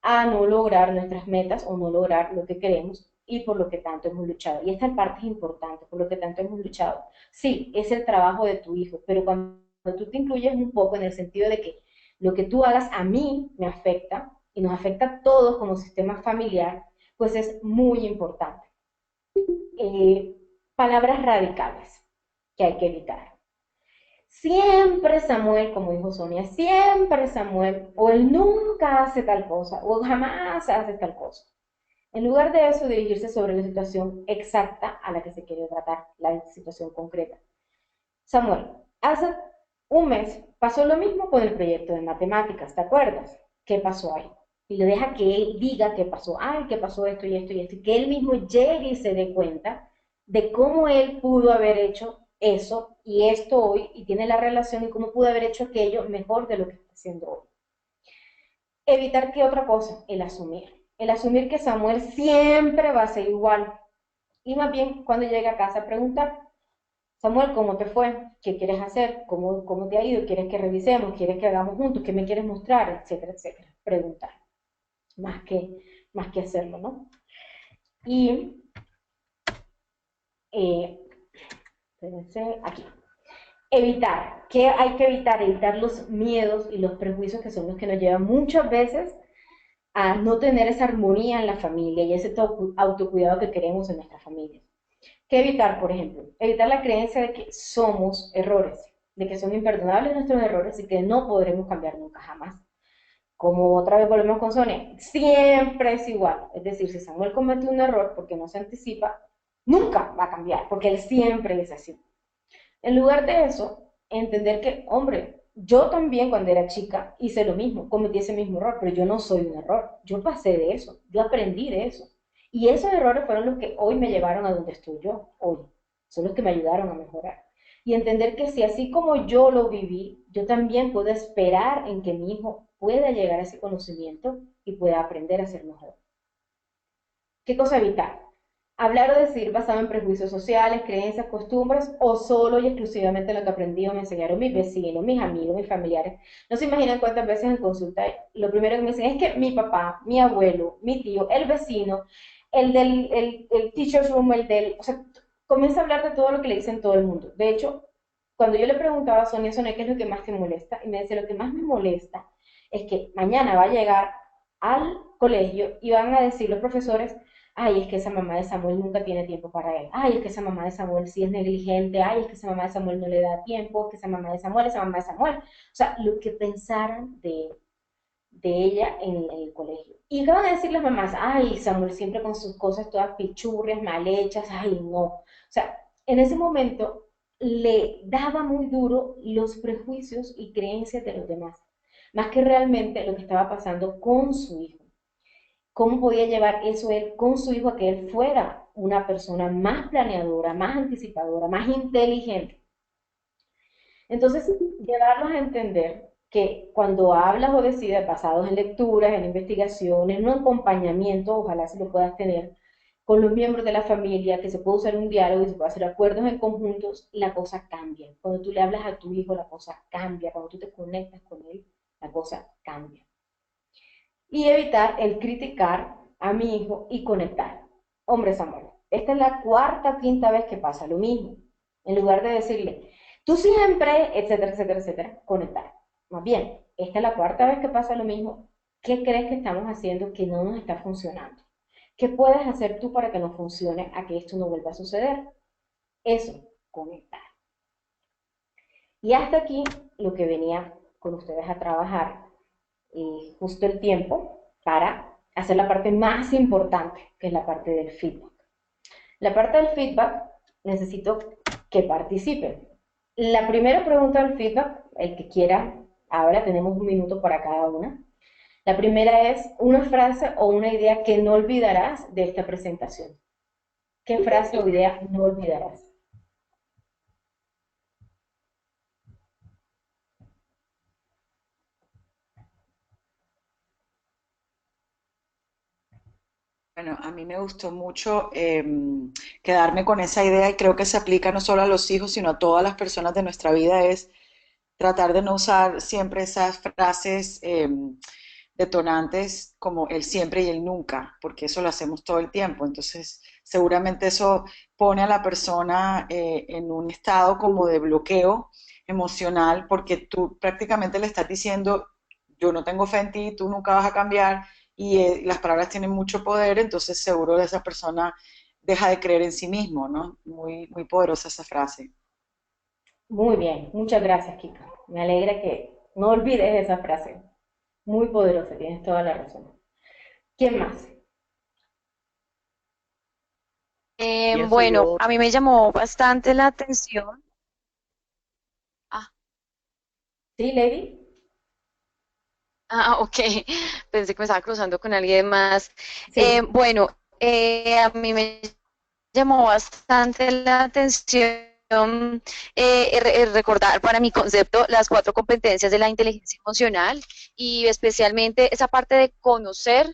a no lograr nuestras metas o no lograr lo que queremos y por lo que tanto hemos luchado. Y esta parte es importante, por lo que tanto hemos luchado. Sí, es el trabajo de tu hijo, pero cuando tú te incluyes un poco en el sentido de que lo que tú hagas a mí me afecta y nos afecta a todos como sistema familiar, pues es muy importante. Palabras radicales que hay que evitar. siempre Samuel, como dijo Sonia, siempre Samuel, o él nunca hace tal cosa, o jamás hace tal cosa. En lugar de eso, dirigirse sobre la situación exacta a la que se quiere tratar, la situación concreta. Samuel, hace un mes pasó lo mismo con el proyecto de matemáticas, ¿te acuerdas? ¿Qué pasó ahí? Y le deja que él diga qué pasó. Ay, qué pasó esto y esto y esto. Y que él mismo llegue y se dé cuenta de cómo él pudo haber hecho eso y esto hoy, y tiene la relación y cómo pudo haber hecho aquello mejor de lo que está haciendo hoy. Evitar qué otra cosa, el asumir. El asumir que Samuel siempre va a ser igual. Y más bien, cuando llegue a casa, preguntar, Samuel, ¿cómo te fue? ¿Qué quieres hacer? ¿Cómo te ha ido? ¿Quieres que revisemos? ¿Quieres que hagamos juntos? ¿Qué me quieres mostrar? Etcétera, etcétera. Preguntar, más que, más que hacerlo, ¿no? Y, espérense, aquí. Evitar. ¿Qué hay que evitar? Evitar los miedos y los prejuicios que son los que nos llevan muchas veces a no tener esa armonía en la familia y ese autocuidado que queremos en nuestra familia. ¿Qué evitar, por ejemplo? Evitar la creencia de que somos errores, de que son imperdonables nuestros errores y que no podremos cambiar nunca jamás. Como otra vez volvemos con Sonia, siempre es igual. Es decir, si Samuel comete un error porque no se anticipa, nunca va a cambiar, porque él siempre es así. En lugar de eso, entender que, hombre, yo también cuando era chica hice lo mismo, cometí ese mismo error, pero yo no soy un error. Yo pasé de eso, yo aprendí de eso. Y esos errores fueron los que hoy me llevaron a donde estoy yo, hoy. Son los que me ayudaron a mejorar. Y entender que si así como yo lo viví, yo también puedo esperar en que mi hijo pueda llegar a ese conocimiento y pueda aprender a ser mejor. ¿Qué cosa evitar? Hablar o decir basado en prejuicios sociales, creencias, costumbres o solo y exclusivamente lo que aprendí o me enseñaron mis vecinos, mis amigos, mis familiares. No se imaginan cuántas veces en consulta lo primero que me dicen es que mi papá, mi abuelo, mi tío, el vecino, el teacher's room, o sea, comienza a hablar de todo lo que le dicen todo el mundo. De hecho, cuando yo le preguntaba a Sonia, Sonia, ¿qué es lo que más te molesta? Y me decía, lo que más me molesta es que mañana va a llegar al colegio y van a decir los profesores, ay, es que esa mamá de Samuel nunca tiene tiempo para él, ay, es que esa mamá de Samuel sí es negligente, ay, es que esa mamá de Samuel no le da tiempo, es que esa mamá de Samuel, esa mamá de Samuel. O sea, lo que pensaran de ella en el colegio. ¿Y qué van a decir las mamás? Ay, Samuel siempre con sus cosas todas pichurrias, mal hechas, ay, no. O sea, en ese momento le daba muy duro los prejuicios y creencias de los demás, más que realmente lo que estaba pasando con su hijo. ¿Cómo podía llevar eso él con su hijo a que él fuera una persona más planeadora, más anticipadora, más inteligente? Entonces, llevarlos a entender que cuando hablas o decides basados en lecturas, en investigaciones, en un acompañamiento, ojalá si lo puedas tener con los miembros de la familia, que se puede usar un diálogo y se puede hacer acuerdos en conjuntos, la cosa cambia. Cuando tú le hablas a tu hijo, la cosa cambia. Cuando tú te conectas con él, la cosa cambia. Y evitar el criticar a mi hijo y conectar. Hombre Samuel, esta es la cuarta, quinta vez que pasa lo mismo. En lugar de decirle, tú siempre, etcétera, etcétera, etcétera, conectar. Más bien, esta es la cuarta vez que pasa lo mismo. ¿Qué crees que estamos haciendo que no nos está funcionando? ¿Qué puedes hacer tú para que no funcione a que esto no vuelva a suceder? Eso, conectar. Y hasta aquí lo que venía con ustedes a trabajar, justo el tiempo para hacer la parte más importante, que es la parte del feedback. La parte del feedback necesito que participen. La primera pregunta del feedback, el que quiera, ahora tenemos un minuto para cada una. La primera es una frase o una idea que no olvidarás de esta presentación. ¿Qué frase o idea no olvidarás? Bueno, a mí me gustó mucho quedarme con esa idea y creo que se aplica no solo a los hijos, sino a todas las personas de nuestra vida, es tratar de no usar siempre esas frases detonantes como el siempre y el nunca, porque eso lo hacemos todo el tiempo. Entonces, seguramente eso pone a la persona en un estado como de bloqueo emocional, porque tú prácticamente le estás diciendo, yo no tengo fe en ti, tú nunca vas a cambiar, y las palabras tienen mucho poder, entonces seguro esa persona deja de creer en sí mismo, ¿no? Muy, muy poderosa esa frase. Muy bien, muchas gracias, Kika. Me alegra que no olvides esa frase. Muy poderosa, tienes toda la razón. ¿Quién más? Pienso Bueno, yo, a mí me llamó bastante la atención. Ah, ¿Sí, Lady? ok, pensé que me estaba cruzando con alguien más. Sí. Bueno, a mí me llamó bastante la atención recordar para mi concepto las cuatro competencias de la inteligencia emocional y especialmente esa parte de conocer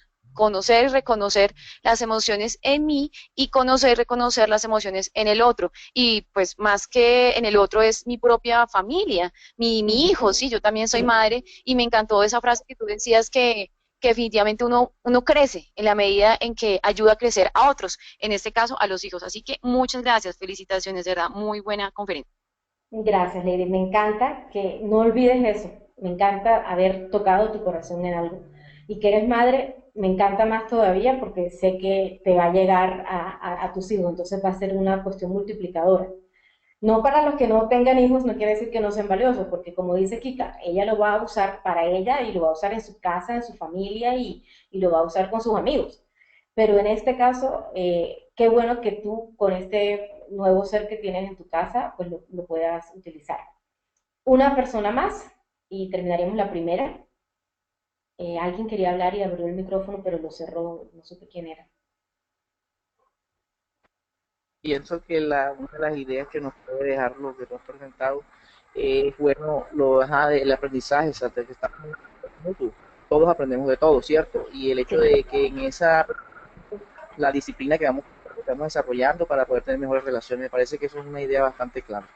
y reconocer las emociones en mí y conocer y reconocer las emociones en el otro. Y pues más que en el otro es mi propia familia, mi hijo, Ujú. sí, yo también soy Sí. madre y me encantó esa frase que tú decías que definitivamente uno crece en la medida en que ayuda a crecer a otros, en este caso a los hijos. Así que muchas gracias, felicitaciones, de verdad, muy buena conferencia. Gracias, Lady. Me encanta que no olvides eso. Me encanta haber tocado tu corazón en algo. Y que eres madre, me encanta más todavía porque sé que te va a llegar a tus hijos. Entonces va a ser una cuestión multiplicadora. No para los que no tengan hijos, no quiere decir que no sean valiosos, porque como dice Kika, ella lo va a usar para ella y lo va a usar en su casa, en su familia y lo va a usar con sus amigos. Pero en este caso, qué bueno que tú con este nuevo ser que tienes en tu casa, pues lo puedas utilizar. Una persona más y terminaremos la primera. Alguien quería hablar y abrió el micrófono, pero lo cerró, no supe quién era. pienso que una de las ideas que nos puede dejar lo que hemos presentado es, bueno, el aprendizaje, o sea, que estamos mutuo. Todos aprendemos de todo, ¿cierto? Y el hecho Sí, de que en esa, la disciplina que estamos desarrollando para poder tener mejores relaciones, me parece que eso es una idea bastante clara.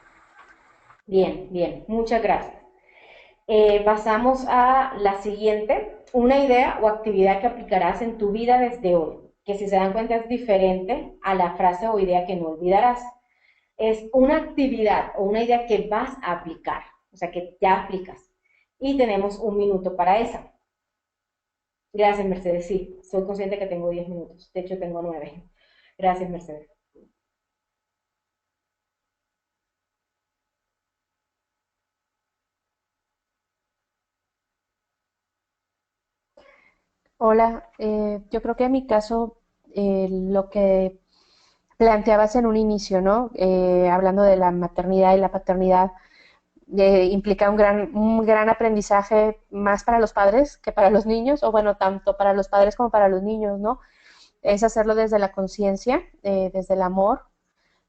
bien, bien, muchas gracias. Pasamos a la siguiente, una idea o actividad que aplicarás en tu vida desde hoy, que si se dan cuenta es diferente a la frase o idea que no olvidarás. Es una actividad o una idea que vas a aplicar, o sea, que ya aplicas. Y tenemos un minuto para esa. Gracias, Mercedes. Sí, soy consciente que tengo 10 minutos. De hecho, tengo 9. Gracias, Mercedes. Hola, yo creo que en mi caso, lo que planteabas en un inicio, ¿no? Hablando de la maternidad y la paternidad, implica un gran aprendizaje más para los padres que para los niños, o bueno, tanto para los padres como para los niños, ¿no? Es hacerlo desde la conciencia, desde el amor,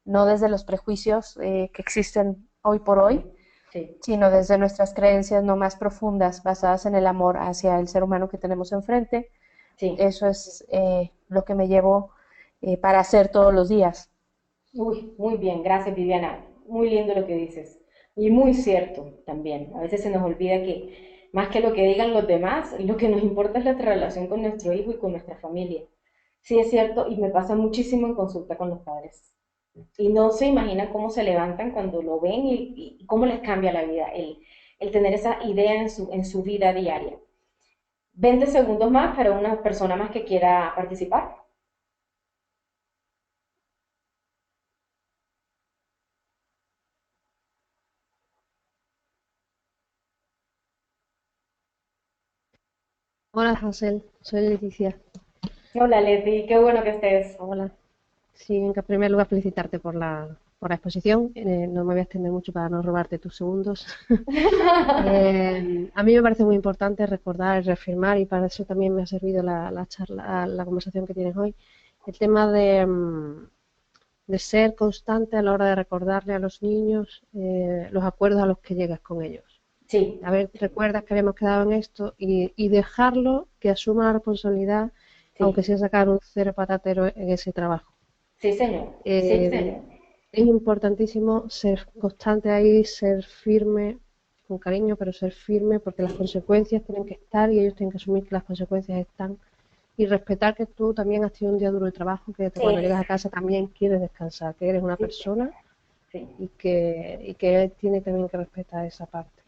no desde los prejuicios que existen hoy por hoy, Sí, sino desde nuestras creencias no más profundas, basadas en el amor hacia el ser humano que tenemos enfrente. sí. Eso es lo que me llevo para hacer todos los días. Uy, muy bien. Gracias, Viviana. Muy lindo lo que dices. Y muy cierto también. A veces se nos olvida que más que lo que digan los demás, lo que nos importa es nuestra relación con nuestro hijo y con nuestra familia. Sí, es cierto, y me pasa muchísimo en consulta con los padres. Y no se imaginan cómo se levantan cuando lo ven y cómo les cambia la vida el tener esa idea en su vida diaria. 20 segundos más para una persona más que quiera participar. Hola, Hazel, soy Leticia. Hola, Leti, qué bueno que estés. Hola. Sí, en primer lugar felicitarte por la exposición. No me voy a extender mucho para no robarte tus segundos. A mí me parece muy importante recordar y reafirmar, y para eso también me ha servido la charla, la conversación que tienes hoy, el tema de ser constante a la hora de recordarle a los niños los acuerdos a los que llegas con ellos. Sí, A ver, recuerdas que habíamos quedado en esto y dejarlo que asuma la responsabilidad, aunque sí, sea sacar un cero patatero en ese trabajo. sí, señor, sí, Eh, señor. es importantísimo ser constante ahí, ser firme, con cariño, pero ser firme porque las consecuencias tienen que estar y ellos tienen que asumir que las consecuencias están y respetar que tú también has tenido un día duro de trabajo, que cuando llegas a Exacto, casa también quieres descansar, que eres una sí, persona sí, y que él tiene también que respetar esa parte.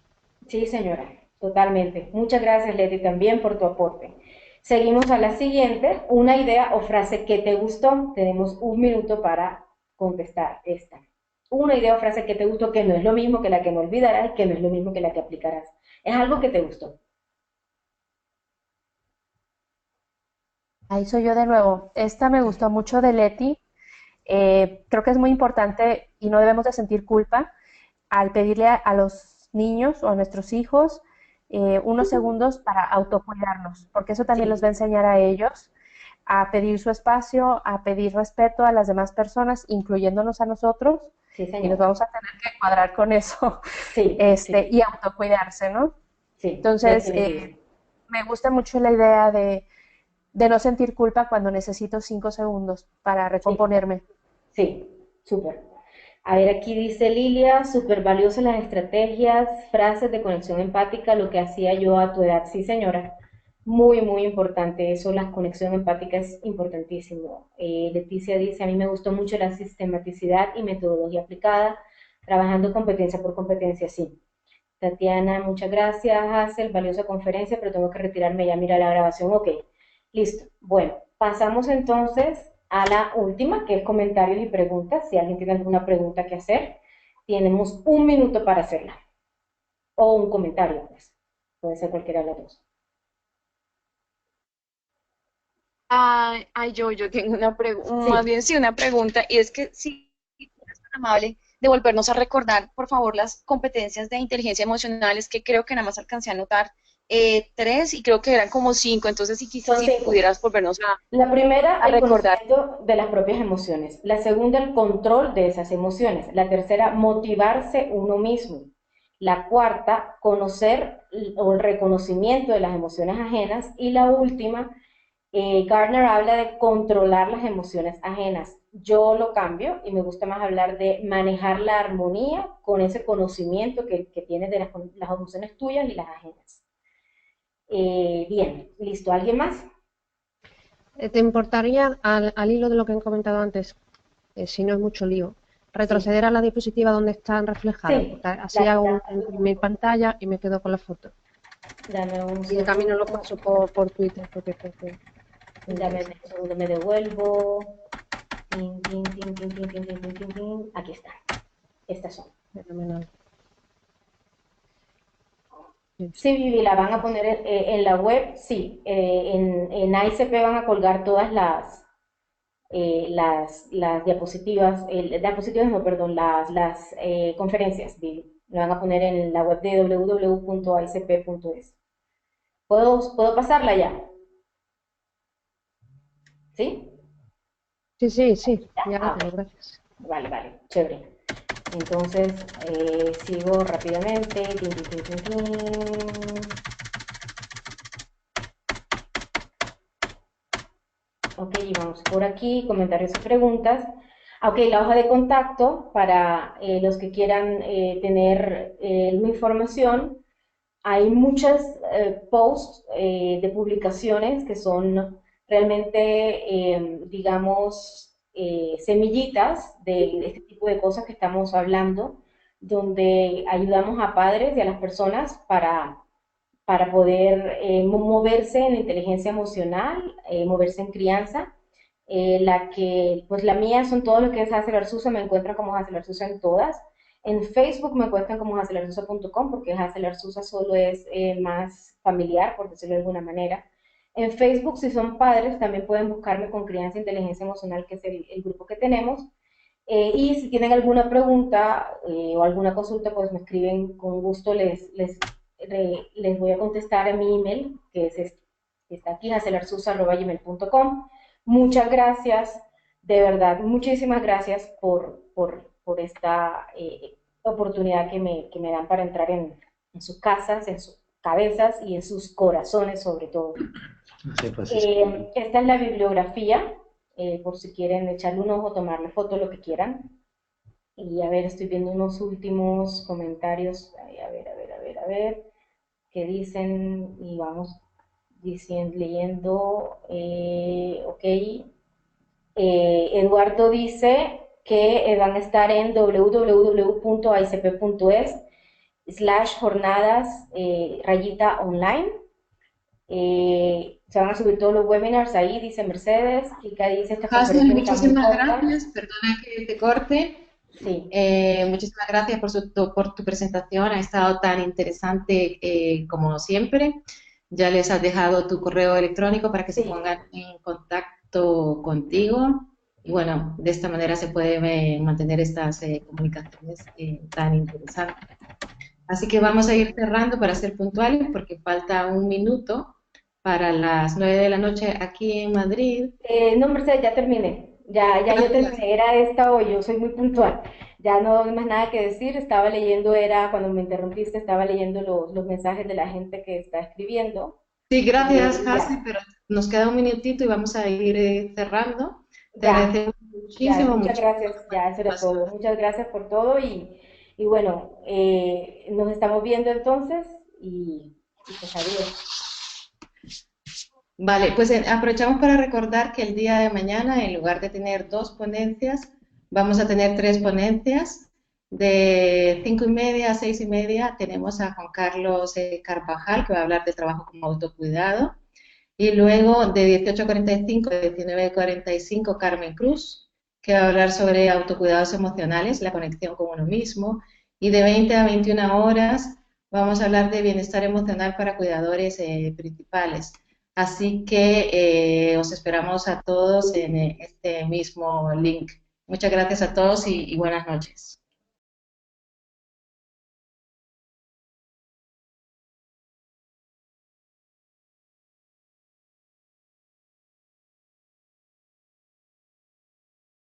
sí, señora, totalmente. Muchas gracias, Leti, también por tu aporte. Seguimos a la siguiente, una idea o frase que te gustó. Tenemos un minuto para contestar esta. una idea o frase que te gustó, que no es lo mismo que la que no olvidarás, que no es lo mismo que la que aplicarás. Es algo que te gustó. Ahí soy yo de nuevo. Esta me gustó mucho de Leti. Creo que es muy importante y no debemos de sentir culpa al pedirle a los niños o a nuestros hijos unos segundos para autocuidarnos, porque eso también los Sí, va a enseñar a ellos a pedir su espacio, a pedir respeto a las demás personas, incluyéndonos a nosotros, sí, y nos señor. vamos a tener que cuadrar con eso, Sí, sí, y autocuidarse, ¿no? sí, Entonces, definitivo. me gusta mucho la idea de no sentir culpa cuando necesito 5 segundos para Sí, recomponerme. sí, súper. A ver, aquí dice Lilia, súper valiosas las estrategias, frases de conexión empática, lo que hacía yo a tu edad. Sí, señora, muy, muy importante eso, la conexión empática es importantísimo. Leticia dice, a mí me gustó mucho la sistematicidad y metodología aplicada, trabajando competencia por competencia, sí. Tatiana, muchas gracias, Hazel, valiosa conferencia, pero tengo que retirarme ya, mira la grabación, ok, listo. Bueno, pasamos entonces a la última, que es comentarios y preguntas. Si alguien tiene alguna pregunta que hacer, tenemos 1 minuto para hacerla, o un comentario, pues, puede ser cualquiera de los dos. Yo tengo una pregunta, más Sí, bien sí, una pregunta, y es que si eres tan amable de volvernos a recordar, por favor, las competencias de inteligencia emocional, es que creo que nada más alcancé a anotar tres y creo que eran como cinco, entonces son si 5. pudieras volvernos La primera, a el recordar. conocimiento de las propias emociones. La segunda, el control de esas emociones. La tercera, motivarse uno mismo. La cuarta, conocer o el reconocimiento de las emociones ajenas. Y la última, Gardner habla de controlar las emociones ajenas. Yo lo cambio y me gusta más hablar de manejar la armonía con ese conocimiento que tienes de las emociones tuyas y las ajenas. Bien, listo. ¿Alguien más? ¿Te importaría, al hilo de lo que han comentado antes, si no es mucho lío, Sí, retroceder a la diapositiva donde están reflejadas? sí. Porque así Dale, hago dame, mi pantalla y me quedo con la foto. dame un Y el camino lo segundo. paso por Twitter porque creo que me Dame interesa. un segundo, me devuelvo. Tin, tin, tin, tin, tin, tin, tin, tin, tin, tin. Aquí está. Estas son. Fenomenal. Sí, sí. Sí, Vivi, la van a poner en la web. Sí, en ICP van a colgar todas las diapositivas, diapositivas no, perdón, las conferencias, Vivi. Lo van a poner en la web de www.icp.es. ¿Puedo pasarla ya? ¿Sí? Sí, sí, sí, ya la Ah, tengo, ok. gracias. Vale, vale, chévere. Entonces, sigo rápidamente. Tin, tin, tin, tin, tin. Ok, y vamos por aquí, comentarios y preguntas. Ok, la hoja de contacto para los que quieran tener la información. Hay muchas posts de publicaciones que son realmente, digamos, semillitas de este tipo de cosas que estamos hablando, donde ayudamos a padres y a las personas para poder moverse en inteligencia emocional, moverse en crianza. Pues la mía son todo lo que es Hazel Arzusa, me encuentran como Hazel Arzusa en todas. En Facebook me encuentran como hacelarzusa.com porque Hazel Arzusa solo es más familiar, por decirlo de alguna manera. En Facebook, si son padres, también pueden buscarme con Crianza e Inteligencia Emocional, que es el grupo que tenemos. Y si tienen alguna pregunta o alguna consulta, pues me escriben, con gusto les voy a contestar en mi email, que es este, que está aquí, hacelarsus@gmail.com. Muchas gracias, de verdad, muchísimas gracias por esta oportunidad que me dan para entrar en sus casas, en sus cabezas y en sus corazones sobre todo. Sí, pues sí. Esta es la bibliografía, por si quieren echarle un ojo, tomarle foto, lo que quieran. Y a ver, estoy viendo unos últimos comentarios. Ay, a ver, qué dicen y vamos diciendo, leyendo. Ok. Eduardo dice que van a estar en www.icp.es/jornadas rayita online. Se van a subir todos los webinars ahí, dice Mercedes. Kika dice, estas Hazel, conferencias están muy muchísimas cortas. gracias. Perdona que te corte. Sí. Muchísimas gracias por tu presentación, ha estado tan interesante como siempre. Ya les has dejado tu correo electrónico para que se Sí. pongan en contacto contigo. Y bueno, de esta manera se pueden mantener estas comunicaciones tan interesantes. Así que vamos a ir cerrando para ser puntuales porque falta un minuto para las 9 de la noche aquí en Madrid. No, Mercedes, ya terminé. Ya yo Gracias. terminé. Era esta hoy, yo soy muy puntual. Ya no hay más nada que decir. Estaba leyendo, cuando me interrumpiste, estaba leyendo los mensajes de la gente que está escribiendo. Sí, gracias, Y Hasi, ya, pero nos queda un minutito y vamos a ir cerrando. Te ya, agradecemos ya. muchísimo, Muchas muchísimo gracias. por la Ya, eso era participación. todo. Muchas gracias por todo. Y bueno, nos estamos viendo entonces. Y pues adiós. Vale, pues aprovechamos para recordar que el día de mañana, en lugar de tener dos ponencias, vamos a tener tres ponencias. De 5:30 a 6:30 tenemos a Juan Carlos Carvajal, que va a hablar de trabajo como autocuidado. Y luego de 18:45 a 19:45 Carmen Cruz, que va a hablar sobre autocuidados emocionales, la conexión con uno mismo. Y de 20 a 21 horas vamos a hablar de bienestar emocional para cuidadores principales. Así que os esperamos a todos en este mismo link. Muchas gracias a todos y buenas noches.